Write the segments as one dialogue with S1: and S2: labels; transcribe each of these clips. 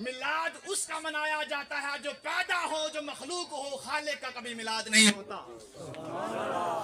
S1: میلاد اس کا منایا جاتا ہے جو پیدا ہو، جو مخلوق ہو. خالق کا کبھی میلاد نہیں ہوتا،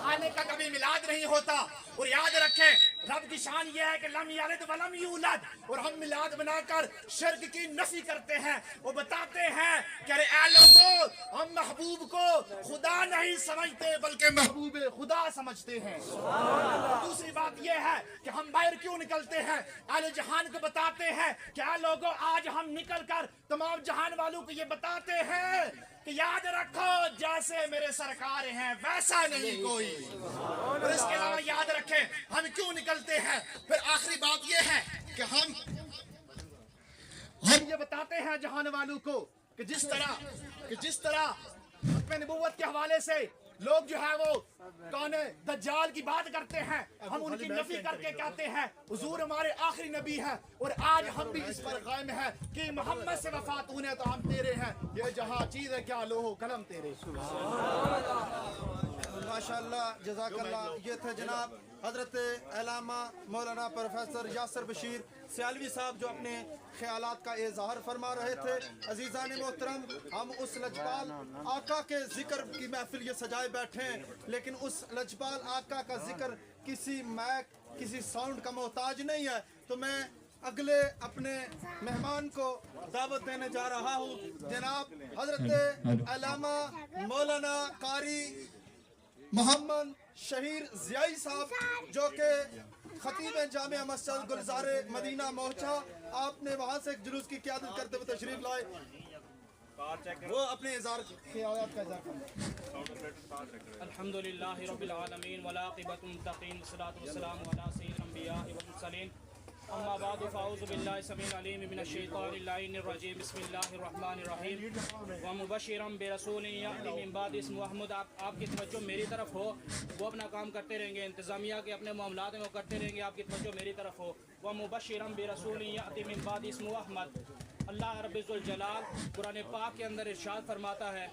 S1: خالق کا کبھی میلاد نہیں ہوتا. اور یاد رکھیں رب کی شان یہ ہے کہ لم یلد ولم یولد. اور ہم میلاد بنا کر شرک کی نفی کرتے ہیں. وہ بتاتے ہیں کہ اے لوگوں، ہم محبوب کو خدا نہیں سمجھتے بلکہ محبوب خدا سمجھتے ہیں. دوسری بات یہ ہے کہ ہم باہر کیوں نکلتے ہیں. اہل جہان کو بتاتے ہیں کہ اے لوگوں، آج ہم نکل کر تمام جہان والوں کو یہ بتاتے ہیں کہ یاد رکھو جیسے میرے سرکار ہیں ویسا نہیں کوئی. اور اس کے علاوہ یاد رکھیں ہم کیوں نکلتے ہیں. پھر آخری بات یہ ہے کہ ہم یہ بتاتے ہیں جہان والوں کو کہ جس طرح ختم نبوت کے حوالے سے لوگ جو ہے وہ کون دجال کی بات کرتے ہیں، ہم ان کی نفی کر کے کہتے ہیں حضور ہمارے آخری نبی ہیں. اور آج ہم بھی اس پر قائم ہیں کہ محمد سے وفات ہونے تو ہم تیرے ہیں. یہ جہاں چیز ہے کیا لوہ قلم تیرے.
S2: ماشاءاللہ، جزاک اللہ. یہ تھے جناب حضرت علامہ مولانا پروفیسر یاسر بشیر سیالوی صاحب جو اپنے خیالات کا اظہار فرما رہے تھے. عزیزان محترم، ہم اس لجپال آقا کے ذکر کی محفل یہ سجائے بیٹھے ہیں، لیکن اس لجپال آقا کا ذکر کسی میک کسی ساؤنڈ کا محتاج نہیں ہے. تو میں اگلے اپنے مہمان کو دعوت دینے جا رہا ہوں، جناب حضرت علامہ مولانا قاری محمد شہیر ضیائی صاحب جو کہ خطیب جامع مسجد گلزار مدینہ موچا. آپ نے وہاں سے ایک جلوس کی قیادت کرتے ہوئے تشریف لائے، وہ اپنے خیالات کا اظہار کریں.
S3: الحمدللہ رب العالمین والعاقبۃ للمتقین والصلاۃ والسلام علی سید الانبیاء والمرسلین. اما بعد فاعوذ باللہ السمیع العلیم من الشیطان اللعین الرجیم. بسم اللہ الرحمن الرحیم. ومبشرا برسول یأتی من بعد اسمہ احمد. آپ کی توجہ میری طرف ہو، وہ اپنا کام کرتے رہیں گے، انتظامیہ کے اپنے معاملات میں وہ کرتے رہیں گے، آپ کی توجہ میری طرف ہو. ومبشرا برسول یأتی من بعد اسمہ احمد. اللہ رب الجلال قرآن پاک کے اندر ارشاد فرماتا ہے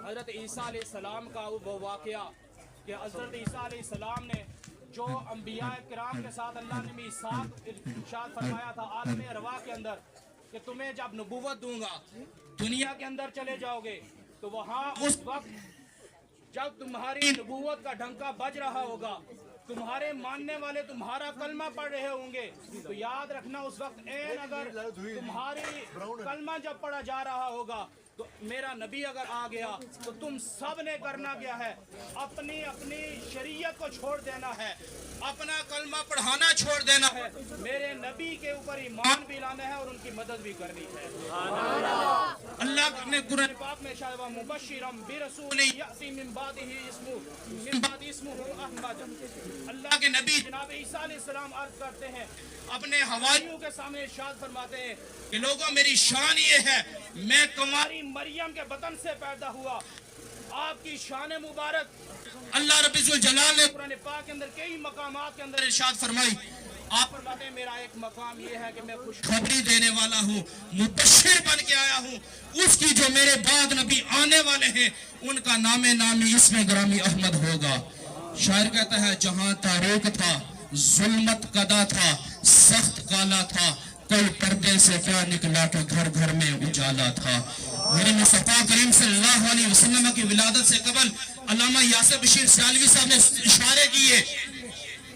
S3: حضرت عیسیٰ علیہ السلام کا وہ واقعہ کہ حضرت عیسیٰ علیہ السلام نے جو انبیاء کرام کے ساتھ اللہ نے میثاق ارشاد فرمایا تھا عالم ارواح کے اندر کہ تمہیں جب نبوت دوں گا دنیا کے اندر چلے جاؤ گے تو وہاں اس وقت جب تمہاری نبوت کا ڈھنکا بج رہا ہوگا، تمہارے ماننے والے تمہارا کلمہ پڑھ رہے ہوں گے، تو یاد رکھنا اس وقت اگر تمہاری کلمہ جب پڑھا جا رہا ہوگا تو میرا نبی اگر آ گیا تو تم سب نے کرنا کیا ہے، اپنی اپنی شریعت کو چھوڑ دینا ہے، اپنا کلمہ پڑھانا چھوڑ دینا ہے، میرے نبی کے اوپر ایمان بھی لانا ہے اور ان کی مدد بھی کرنی ہے. اللہ نے قرآن پاک میں شاید مبشرا برسول یأتی من بعد اسمہ احمد. اللہ کے نبی جناب عیسیٰ علیہ السلام عرض کرتے ہیں، اپنے حواریوں کے سامنے ارشاد فرماتے ہیں کہ لوگوں میری شان یہ ہے، میں تمہاری مریم کے بطن سے پیدا ہوا. آپ کی شان مبارک اللہ رب الجلال نے قرآن پاک کے اندر کئی مقامات کے اندر ارشاد فرمائی. آپ فرماتے ہیں میرا ایک مقام یہ ہے کہ میں خوشخبری دینے والا ہوں، مبشر بن کے آیا ہوں. اس کی جو میرے بعد نبی آنے والے ہیں ان کا نامی اسم گرامی احمد ہوگا. شاعر کہتا ہے جہاں تاریک تھا، ظلمت قدا تھا، سخت کالا تھا، کوئی پردے سے کیا نکلا کہ گھر گھر میں اجالا تھا. میرے مصطفیٰ کریم صلی اللہ علیہ وسلم کی ولادت سے قبل علامہ یاسر بشیر سیالوی صاحب نے اشارے کیے.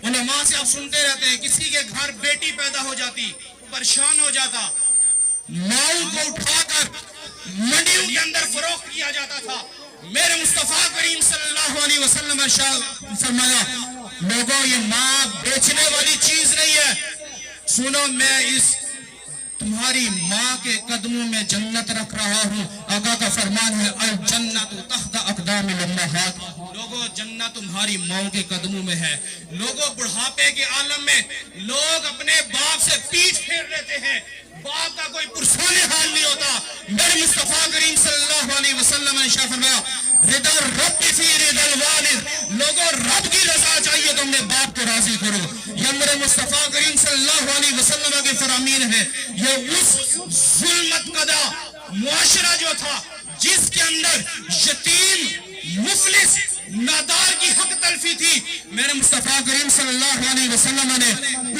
S3: علماء سے آپ سنتے رہتے ہیں کسی کے گھر بیٹی پیدا ہو جاتی، پریشان ہو جاتا، ماؤں کو اٹھا کر منڈیوں کے اندر فروخت کیا جاتا تھا. میرے مصطفیٰ کریم صلی اللہ علیہ وسلم نے فرمایا لوگوں یہ ماں بیچنے والی چیز نہیں ہے، سنو میں اس تمہاری ماں کے قدموں میں جنت رکھ رہا ہوں. آقا کا فرمان ہے الجنت تحت اقدام الامہات. لوگوں جنت تمہاری ماں کے قدموں میں ہے. لوگوں بڑھاپے کے عالم میں لوگ اپنے باپ سے پیٹھ پھیر لیتے ہیں، باپ کا کوئی پرسان حال نہیں ہوتا. میرے مصطفیٰ کریم صلی اللہ علیہ وسلم نے شاہ فرمایا رضا رب فی رضا الوالد. لوگوں رب کی رضا چاہیے تو اپنے باپ کو راضی کرو. یہ میرے مصطفیٰ کریم صلی اللہ علیہ وسلم کے فرامین ہے. یہ اس ظلمت قدا معاشرہ جو تھا جس کے اندر یتیم مفلس نادار کی حق تلفی تھی، میرے مصطفیٰ کریم صلی اللہ علیہ وسلم نے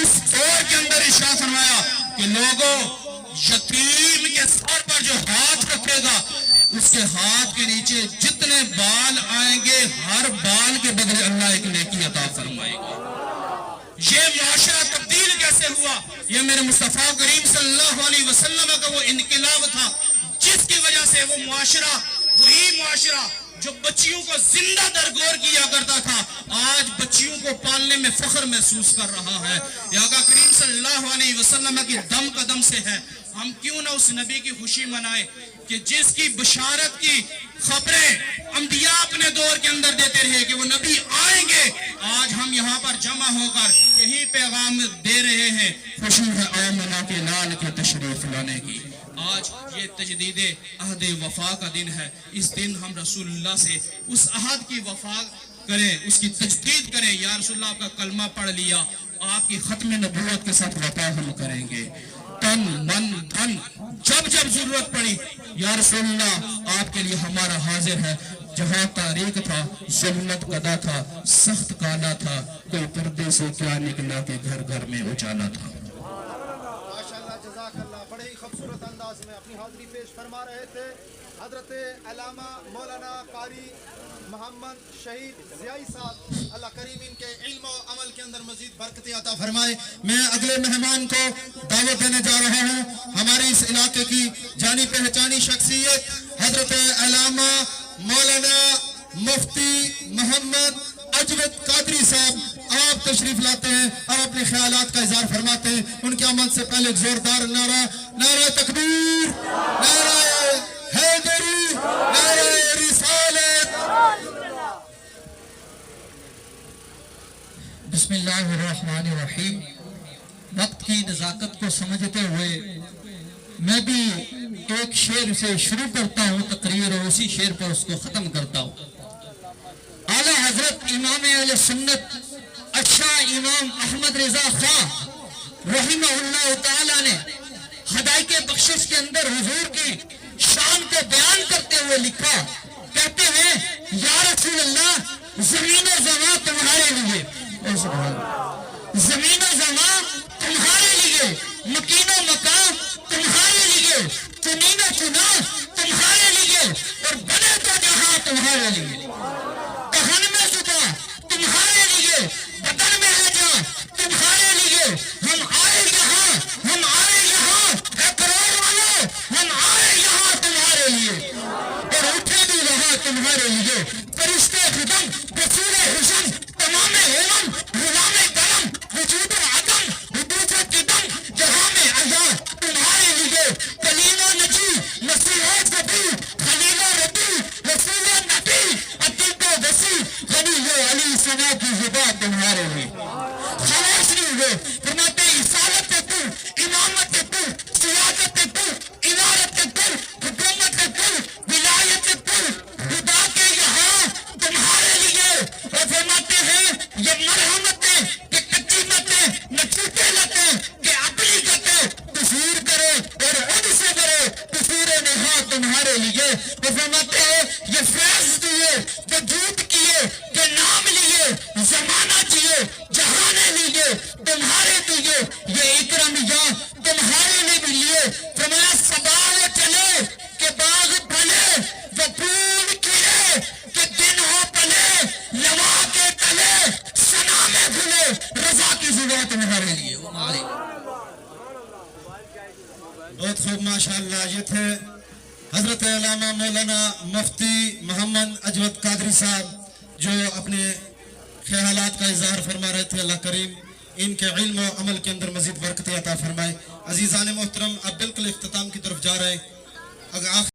S3: اس دور کے اندر ارشاد فرمایا کہ لوگوں یتیم کے ساتھ
S4: اس کے ہاتھ کے نیچے جتنے بال آئیں گے ہر بال کے بدلے اللہ ایک نیکی عطا فرمائے گا۔ یہ معاشرہ تبدیل کیسے ہوا؟ یہ میرے مصطفیٰ کریم صلی اللہ علیہ وسلم کا وہ انقلاب تھا جس کی وجہ سے وہ معاشرہ، وہی معاشرہ جو بچیوں کو زندہ درگور کیا کرتا تھا، آج بچیوں کو پالنے میں فخر محسوس کر رہا ہے۔ یہ آقا کریم صلی اللہ علیہ وسلم کی دم قدم سے ہے۔ ہم کیوں نہ اس نبی کی خوشی منائے کہ جس کی بشارت کی خبریں انبیاء اپنے دور کے اندر دیتے رہے کہ وہ نبی آئیں گے، آج ہم یہاں پر جمع ہو کر یہی پیغام دے رہے ہیں۔ خوشی ہے آمنہ کے لال کے تشریف لانے کی۔ آج یہ تجدید عہد وفا کا دن ہے۔ اس دن ہم رسول اللہ سے اس عہد کی وفا کریں، اس کی تجدید کریں۔ یا رسول اللہ، آپ کا کلمہ پڑھ لیا، آپ کی ختم نبوت کے ساتھ وفا ہم کریں گے، تن من دھن جب جب ضرورت پڑی۔ یا رسول اللہ، آپ کے لیے ہمارا حاضر ہے۔ جہاں تاریخ تھا، ظلمت قدا تھا، سخت کالا تھا، کوئی پردے سے کیا نکلا کہ گھر گھر میں اجالا تھا۔
S2: ماشاءاللہ، جزاک اللہ، بڑے ہی خوبصورت انداز میں اپنی حاضری پیش فرما رہے تھے حضرت علامہ مولانا قاری محمد شہید ضیائی صاحب۔ اللہ کریم ان کے علم و عمل کے اندر مزید برکت عطا فرمائے۔ میں اگلے مہمان کو دعوت دینے جا رہا ہوں، ہمارے اس علاقے کی جانی پہچانی شخصیت حضرت علامہ مولانا مفتی محمد اجود قادری صاحب۔ آپ تشریف لاتے ہیں اور اپنے خیالات کا اظہار فرماتے ہیں۔ ان کے آمد سے پہلے ایک زوردار نعرہ، نعرہ تکبیر، نعرہ حیدری، نعرہ رسالت۔
S5: بسم اللہ الرحمن الرحیم۔ وقت کی نزاکت کو سمجھتے ہوئے میں بھی ایک شعر سے شروع کرتا ہوں تقریر، اور اسی شعر پر اس کو ختم کرتا ہوں۔ اعلیٰ حضرت امام اہل سنت اچھا امام احمد رضا خان رحمہ اللہ تعالیٰ نے ہدایت بخشش کے اندر حضور کی شان کو بیان کرتے ہوئے لکھا، کہتے ہیں یا رسول اللہ، زمین و زمان تمہارے لیے، زمین و زمان تمہارے لیے، مکین و مکان تمہارے لیے، چنین و چنا تمہارے لیے، اور بنے تو جہاں تمہارے لیے، کہن میں زبا تمہارے لیے، بدن میں ہے جان تمہارے لیے۔ ہم آئے یہاں، ہم آئے یہاں، اے کروڑ والو، ہم آئے یہاں تمہارے لیے، اور اٹھے بھی وہاں تمہارے لیے۔ فرشتے خدم، رسول حسن، تمام علم، غلام کرم، وجود عدم، حدوث قدم، جہاں میں ازاں تمہارے لیے۔ کلیم و نجی، مسیح و صفی، خلیل و ربی، رسول و نبی، عدل و وسیع، غنی و علی ثنا کی زبان تمہارے لیے۔ خلاص نہیں ہوئے، فرماتے رسالت تو، امامت تو، سیادت تو، امارت تو، حکومت تو، ولایت تو، خدا کے یہاں تمہارے لیے۔ اور فرماتے ہیں یہ مرحمتیں کہ کچی متیں نہ چھوٹے لتیں کہ اپنی گتیں تصویر کرے اور خود سے کرے تصویر نہا تمہارے لیے۔ اور فرماتے ہیں یہ فیض دیے جو جھوٹ کیے کہ نام لیے، زمانہ جیے جہانے لیے تمہارے دیے، یہ اکرم یا تمہارے لیے بھی لیے۔ فرمایا سباو چلے کہ باغ پھلے، وہ پھول کھلے کہ دن ہو پلے، لوا کے تلے سنا میں کھلے، رضا کی زبان تمہارے لیے۔
S2: بہت خوب، ماشاءاللہ۔ یہ تھے حضرت علامہ مولانا مفتی محمد اجود قادری صاحب جو اپنے خیالات کا اظہار فرما رہے تھے۔ اللہ کریم ان کے علم و عمل کے اندر مزید برکت عطا فرمائے۔ عزیزان محترم، اب بالکل اختتام کی طرف جا رہے ہیں۔